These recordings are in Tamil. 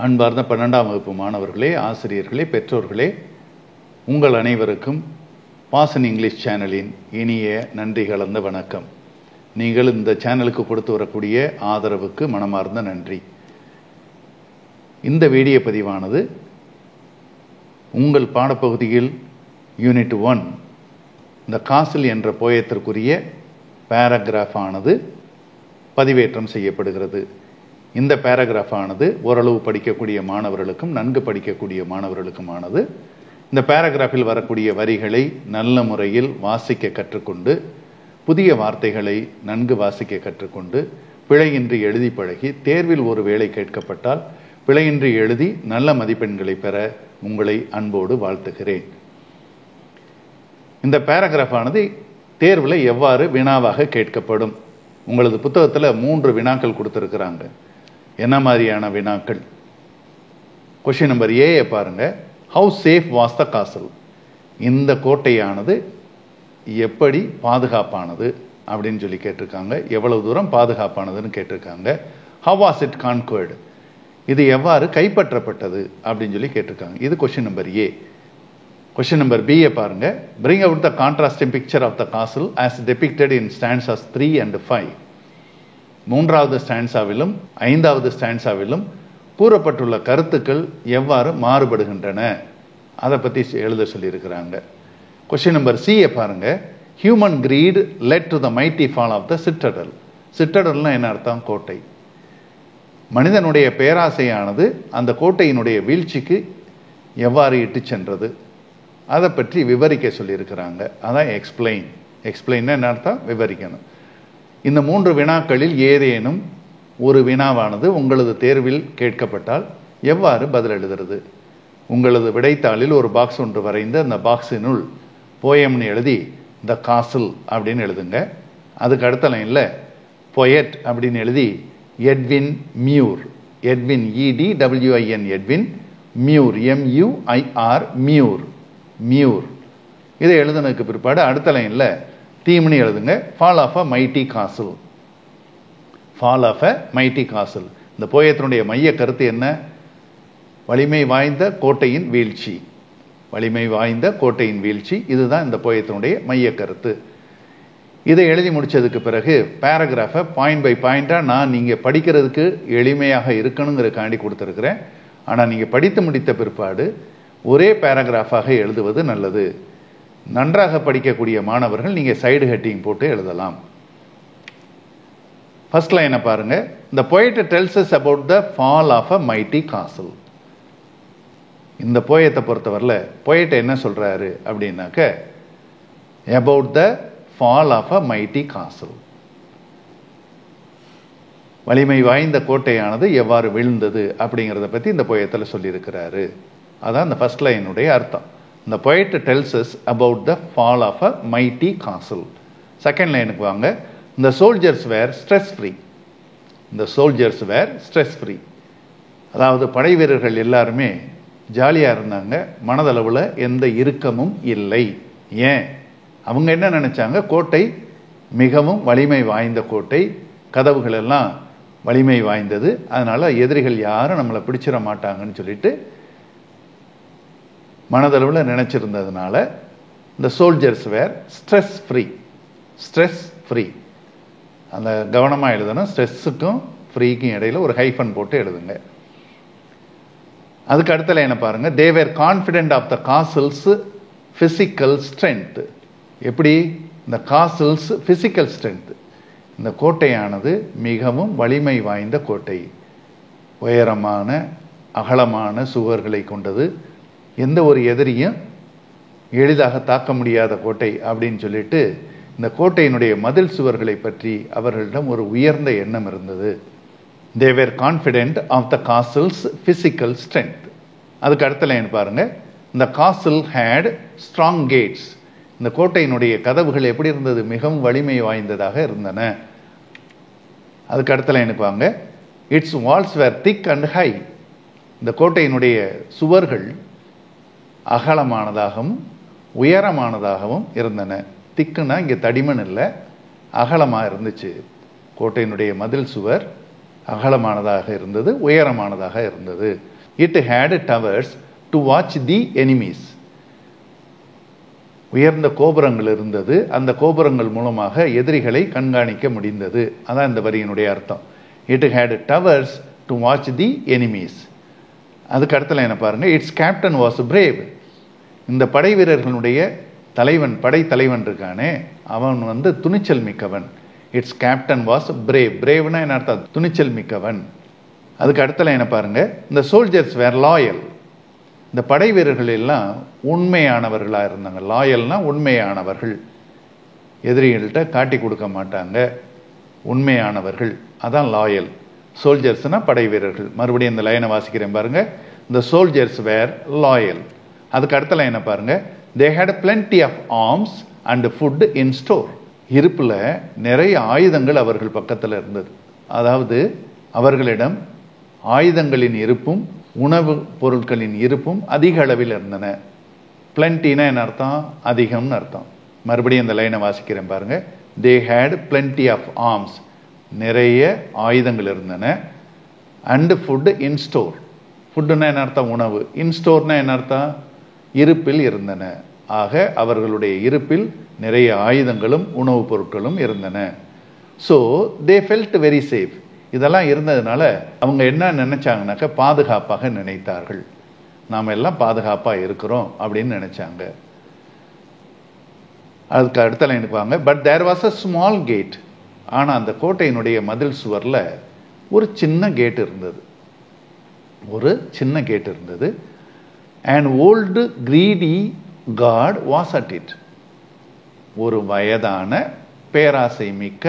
அன்பார்ந்த 12ஆம் வகுப்பு மாணவர்களே, ஆசிரியர்களே, பெற்றோர்களே, உங்கள் அனைவருக்கும் பாசன் இங்கிலீஷ் சேனலின் இனிய நன்றி கலந்த வணக்கம். நீங்கள் இந்த சேனலுக்கு கொடுத்து வரக்கூடிய ஆதரவுக்கு மனமார்ந்த நன்றி. இந்த வீடியோ பதிவானது உங்கள் பாடப்பகுதியில் யூனிட் 1 இந்த காசில் என்ற போயத்திற்குரிய பேராகிராஃப் ஆனது பதிவேற்றம் செய்யப்படுகிறது. இந்த பேராகிராஃப் ஆனது ஓரளவு படிக்கக்கூடிய மாணவர்களுக்கும் நன்கு படிக்கக்கூடிய மாணவர்களுக்குமானது. இந்த பேராகிராஃபில் வரக்கூடிய வரிகளை நல்ல முறையில் வாசிக்க கற்றுக்கொண்டு, புதிய வார்த்தைகளை நன்கு வாசிக்க கற்றுக்கொண்டு, பிழையின்றி எழுதி பழகி, தேர்வில் ஒரு வேளை கேட்கப்பட்டால் பிழையின்றி எழுதி நல்ல மதிப்பெண்களை பெற உங்களை அன்போடு வாழ்த்துகிறேன். இந்த பேராகிராஃப் ஆனது தேர்வில் எவ்வாறு வினாவாக கேட்கப்படும்? உங்களது புத்தகத்தில் 3 வினாக்கள் கொடுத்துருக்குறாங்க. என்ன மாதிரியான வினாக்கள்? கொஸ்டின் நம்பர் ஏ பாருங்க. How safe was the castle? இந்த கோட்டையானது எப்படி பாதுகாப்பானது அப்படின்னு சொல்லி கேட்டிருக்காங்க. எவ்வளவு தூரம் பாதுகாப்பானதுன்னு கேட்டிருக்காங்க. How was it conquered? இது எவ்வாறு கைப்பற்றப்பட்டது அப்படின்னு சொல்லி கேட்டிருக்காங்க. இது question number A. Question number B பாருங்க. Bring out the contrasting picture of the castle as depicted in stanzas 3 and 5. 3வது ஸ்டான்ஸாவிலும் 5வது ஸ்டான்ஸாவிலும் கூறப்பட்டுள்ள கருத்துக்கள் எவ்வாறு மாறுபடுகின்றன அதை பற்றி எழுத சொல்லியிருக்கிறாங்க. கொஸ்டின் நம்பர் சி பாருங்க. Human greed led to the mighty fall of the citadel. சிட்டடல்னா என்ன அர்த்தம்? கோட்டை. மனிதனுடைய பேராசையானது அந்த கோட்டையினுடைய வீழ்ச்சிக்கு எவ்வாறு இட்டு சென்றது அதை பற்றி விவரிக்க சொல்லியிருக்கிறாங்க. அதான் எக்ஸ்பிளைன். எக்ஸ்பிளைன் என்ன அர்த்தம்? விவரிக்கணும். இந்த 3 வினாக்களில் ஏதேனும் ஒரு வினாவானது உங்களது தேர்வில் கேட்கப்பட்டால் எவ்வாறு பதில் எழுதுறது? உங்களது விடைத்தாளில் ஒரு பாக்ஸ் ஒன்று வரைந்து அந்த பாக்ஸினுள் போயம்னு எழுதி த காசல் அப்படின்னு எழுதுங்க. அதுக்கு அடுத்த லைனில் பொயட் அப்படின்னு எழுதி Edwin Muir, Edwin EDWIN, Edwin Muir, MUIR, Muir, Muir. இதை எழுதுனதுக்கு பிற்பாடு அடுத்த லைனில் தீம்னு எழுதுங்க. Fall of a mighty castle, fall of a mighty castle. இந்த போயத்தினுடைய மைய கருத்து என்ன? வலிமை வாய்ந்த கோட்டையின் வீழ்ச்சி, வலிமை வாய்ந்த கோட்டையின் வீழ்ச்சி. இதுதான் இந்த போயத்தினுடைய மைய கருத்து. இதை எழுதி முடிச்சதுக்கு பிறகு பேராகிராஃபை பாயிண்ட் பை பாயிண்டாக நான் நீங்கள் படிக்கிறதுக்கு எளிமையாக இருக்கணுங்கிறதுக்காண்டி கொடுத்துருக்குறேன். ஆனால் நீங்கள் படித்து முடித்த பிற்பாடு ஒரே பேராகிராஃபாக எழுதுவது நல்லது. நன்றாக படிக்கக்கூடிய மாணவர்கள் நீங்கள் சைடு ஹெட்டிங் போட்டு எழுதலாம். ஃபர்ஸ்ட் லைனை பாருங்க. The poet tells us about the fall of a mighty castle. இந்த போயத்தை பொறுத்தவரையில் போயட் என்ன சொல்றாரு அப்படின்னாக்க, about the fall of a mighty castle, வலிமை வாய்ந்த கோட்டையானது எவ்வாறு விழுந்தது அப்படிங்கிறத பற்றி இந்த போயத்தில் சொல்லியிருக்கிறாரு. அதான் இந்த ஃபர்ஸ்ட் லைனுடைய அர்த்தம். The poet tells us about the fall of a mighty castle. Second லைனுக்கு வாங்க. The soldiers were stress free. The soldiers were stress free. அதாவது படை வீரர்கள் எல்லாருமே ஜாலியாக இருந்தாங்க, மனதளவில் எந்த இறுக்கமும் இல்லை. ஏன்? அவங்க என்ன நினைச்சாங்க? கோட்டை மிகவும் வலிமை வாய்ந்த கோட்டை, கதவுகள் எல்லாம் வலிமை வாய்ந்தது, அதனால எதிரிகள் யாரும் நம்மளை பிடிச்சிட மாட்டாங்கன்னு சொல்லிட்டு மனதளவில் நினைச்சிருந்ததுனால இந்த சோல்ஜர்ஸ் வேர் ஸ்ட்ரெஸ் ஃப்ரீ. ஸ்ட்ரெஸ் ஃப்ரீ அந்த கவனமாக எழுதணும். ஸ்ட்ரெஸ்ஸுக்கும் ஃப்ரீக்கும் இடையில ஒரு ஹைஃபன் போட்டு எழுதுங்க. அதுக்கு அடுத்த என்ன பாருங்க. They were confident of the castle's physical strength. எப்படி? இந்த காசல்ஸ் பிசிக்கல் ஸ்ட்ரென்த், இந்த கோட்டையானது மிகவும் வலிமை வாய்ந்த கோட்டை, உயரமான அகலமான சுவர்களை கொண்டது, எந்த ஒரு எதிரியும் எளிதாக தாக்க முடியாத கோட்டை அப்படின்னு சொல்லிட்டு இந்த கோட்டையினுடைய மதில் சுவர்களை பற்றி அவர்களிடம் ஒரு உயர்ந்த எண்ணம் இருந்தது. They were confident of the castle's physical strength. அதுக்கு அடுத்த லைன் பாருங்க. The castle had strong gates. இந்த கோட்டையினுடைய கதவுகள் எப்படி இருந்தது? மிகவும் வலிமை வாய்ந்ததாக இருந்தன. அதுக்கு அடுத்த லைனுக்கு வாங்க. Its walls were thick and high. இந்த கோட்டையினுடைய சுவர்கள் அகலமானதாகவும் உயரமானதாகவும் இருந்தன. திக்குன்னா இங்கே தடிமன் இல்லை, அகலமாக இருந்துச்சு. கோட்டையினுடைய மதில் சுவர் அகலமானதாக இருந்தது, உயரமானதாக இருந்தது. It had towers to watch the enemies. உயர்ந்த கோபுரங்கள் இருந்தது, அந்த கோபுரங்கள் மூலமாக எதிரிகளை கண்காணிக்க முடிந்தது. அதான் இந்த வரியினுடைய அர்த்தம். It had towers to watch the enemies. அதுக்கு அடுத்தல என்ன பாருங்க, its captain was brave. இந்த படை வீரர்களுடைய தலைவன், படை தலைவன் இருக்கானே, அவன் துணிச்சல் மிக்கவன். Its captain was brave. பிரேவ்னா என்ன அர்த்தம்? துணிச்சல் மிக்கவன். அதுக்கு அடுத்தல என்ன பாருங்க, இந்த சோல்ஜர்ஸ் வேர் லாயல். இந்த படை வீரர்கள் எல்லாம் உண்மையானவர்களாக இருந்தாங்க. லாயல்னா உண்மையானவர்கள், எதிரிகள்கிட்ட காட்டி கொடுக்க மாட்டாங்க, உண்மையானவர்கள், அதான் லாயல். சோல்ஜர்ஸ்னா படை வீரர்கள். மறுபடியும் இந்த லைனை வாசிக்கிறேன் பாருங்க. இந்த சோல்ஜர்ஸ் வேர் லாயல். அதுக்கு அடுத்த லைனை பாருங்க, they had plenty of arms and food in store. இருப்புல நிறைய ஆயுதங்கள் அவர்கள் பக்கத்தில் இருந்தது. அதாவது அவர்களிடம் ஆயுதங்களின் இருப்பும் உணவு பொருட்களின் இருப்பும் அதிக அளவில் இருந்தன. பிளண்டினா என்ன அர்த்தம்? அதிகம்னு அர்த்தம். மறுபடியும் இந்த லைனை வாசிக்கிறேன் பாருங்க. They had plenty of arms, நிறைய ஆயுதங்கள் இருந்தன. And food in store. ஃபுட்டுன்னா என்ன அர்த்தம்? உணவு. இன் ஸ்டோர்னா என்ன அர்த்தம்? இருப்பில் இருந்தன. ஆக அவர்களுடைய இருப்பில் நிறைய ஆயுதங்களும் உணவுப் பொருட்களும் இருந்தன. So they felt very safe. இதெல்லாம் இருந்ததுனால அவங்க என்ன நினைச்சாங்கனாக்க, பாதுகாப்பாக நினைத்தார்கள். நாம் எல்லாம் பாதுகாப்பாக இருக்கிறோம் அப்படின்னு நினைச்சாங்க. அதுக்கு அடுத்த லைனுக்கு வாங்க. But there was a small gate. ஆனால் அந்த கோட்டையினுடைய மதில் சுவரில் ஒரு சின்ன கேட் இருந்தது. ஒரு சின்ன கேட் இருந்தது. And old greedy guard was at it. ஒரு வயதான பேராசை மிக்க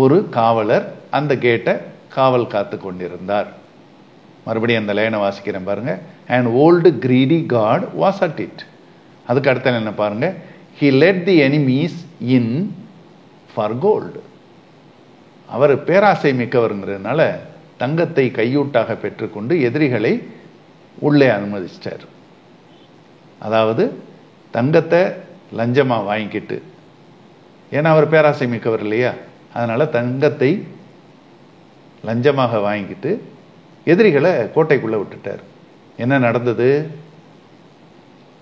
ஒரு காவலர் அந்த கேட்டை காவல் காத்து கொண்டிருந்தார். மறுபடியும் அந்த லைனை வாசிக்கிறேன் பாருங்க. And old greedy guard was at it. அதுக்கு அடுத்த என்ன பாருங்க. He let the enemies in for gold. அவர் பேராசை மிக்கவருங்கிறதுனால தங்கத்தை கையூட்டாக பெற்றுக்கொண்டு எதிரிகளை உள்ளே அனுமதிச்சிட்டார். அதாவது தங்கத்தை லஞ்சமாக வாங்கிக்கிட்டு, ஏன்னா அவர் பேராசை மிக்கவர் இல்லையா, அதனால தங்கத்தை லஞ்சமாக வாங்கிக்கிட்டு எதிரிகளை கோட்டைக்குள்ள விட்டுட்டார். என்ன நடந்தது?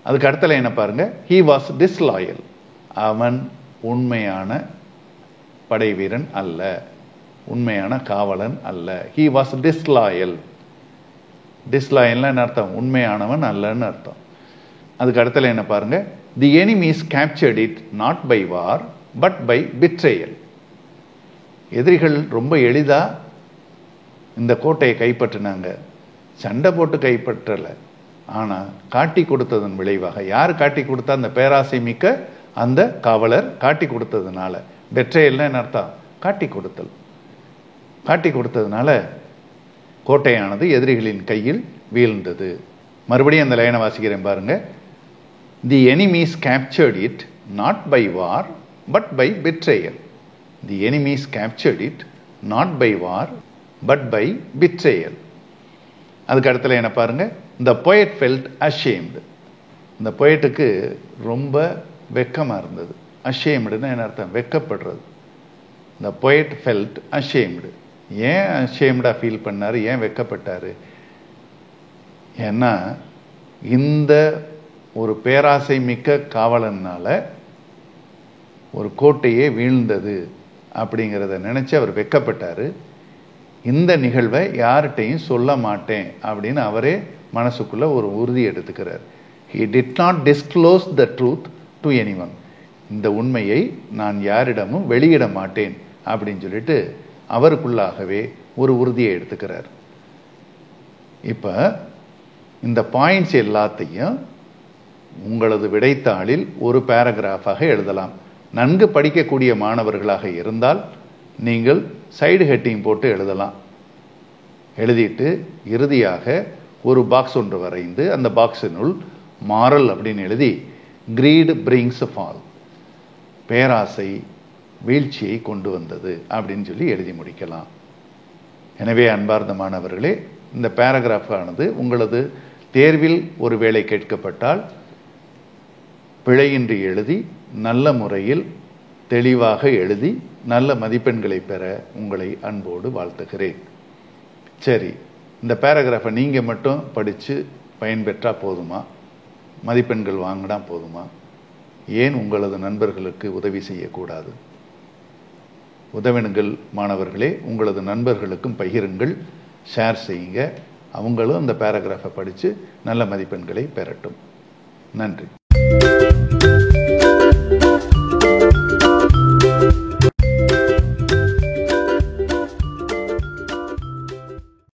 அதுக்கு அடுத்த என்ன பாருங்க. He was disloyal. அவன் உண்மையான படை வீரன் அல்ல, உண்மையான காவலன் அல்ல. He was disloyal. டிஸ்லாயல்னா என்ன அர்த்தம்? உண்மையானவன் அல்லன்னு அர்த்தம். அதுக்கு அடுத்த என்ன பாருங்க. The enemies captured it not by war but by betrayal. எதிரிகள் ரொம்ப எளிதா இந்த கோட்டையை கைப்பற்றினாங்க. சண்டை போட்டு கைப்பற்றல, ஆனா காட்டி கொடுத்ததன் விளைவாக. யார் காட்டி கொடுத்தா? அந்த பேராசை மிக்க அந்த காவலர் காட்டி கொடுத்ததுனால. பெட்ரேயல்னா என்ன அர்த்தம்? காட்டி கொடுத்தல். காட்டி கொடுத்ததுனால கோட்டையானது எதிரிகளின் கையில் வீழ்ந்தது. மறுபடியும் அந்த லைனை வாசிக்கிறேன் பாருங்க. The enemies captured it not by war but by betrayal. The enemies captured it not by war but by betrayal. அதுக்கு அடுத்த என்ன பாருங்க. the poet felt ashamed. இந்த போயட்டுக்கு ரொம்ப வெக்கமா இருந்தது. ashamedனா என்ன அர்த்தம்? வெக்கப்படுறது. the poet felt ashamed. ஏன் ashamedா ஃபீல் பண்ணாரு? ஏன் வெக்கப்பட்டாரு? ஏன்னா இந்த ஒரு பேராசை மிக்க காவலனால ஒரு கோட்டையே வீழ்ந்தது அப்படிங்கிறத நினைச்சு அவர் வெக்கப்பட்டாரு. இந்த நிகழ்வை யார்கிட்டையும் சொல்ல மாட்டேன் அப்படின்னு அவரே மனசுக்குள்ள ஒரு உறுதி எடுத்துக்கிறார். he did not disclose the truth to anyone. இந்த உண்மையை நான் யாரிடமும் வெளியிட மாட்டேன் அப்படின்னு சொல்லிட்டு அவருக்குள்ளாகவே ஒரு உறுதியை எடுத்துக்கிறார். இப்ப இந்த பாயிண்ட்ஸ் எல்லாத்தையும் உங்களது விடைத்தாளில் ஒரு பேராகிராஃபாக எழுதலாம். நன்கு படிக்கக்கூடிய மாணவர்களாக இருந்தால் நீங்கள் சைடு ஹெட்டிங் போட்டு எழுதலாம். எழுதிட்டு இறுதியாக ஒரு பாக்ஸ் ஒன்று வரைந்து அந்த பாக்ஸினுள் மாரல் அப்படின்னு எழுதி கிரீட் பிரிங்ஸ் ஃபால், பேராசை வீழ்ச்சியை கொண்டு வந்தது அப்படின்னு சொல்லி எழுதி முடிக்கலாம். எனவே அன்பார்ந்த மாணவர்களே, இந்த பேராகிராஃப் ஆனது உங்களது தேர்வில் ஒரு வேளை கேட்கப்பட்டால் பிழையின்றி எழுதி நல்ல முறையில் தெளிவாக எழுதி நல்ல மதிப்பெண்களை பெற உங்களை அன்போடு வாழ்த்துகிறேன். சரி, இந்த பேராகிராஃபை நீங்கள் மட்டும் படித்து பயன்பெற்றால் போதுமா? மதிப்பெண்கள் வாங்கினா போதுமா? ஏன் உங்களது நண்பர்களுக்கு உதவி செய்யக்கூடாது? உதவினுங்கள் மாணவர்களே, உங்களது நண்பர்களுக்கும் பகிருங்கள், ஷேர் செய்யுங்க. அவங்களும் அந்த பேராகிராஃபை படித்து நல்ல மதிப்பெண்களை பெறட்டும். நன்றி.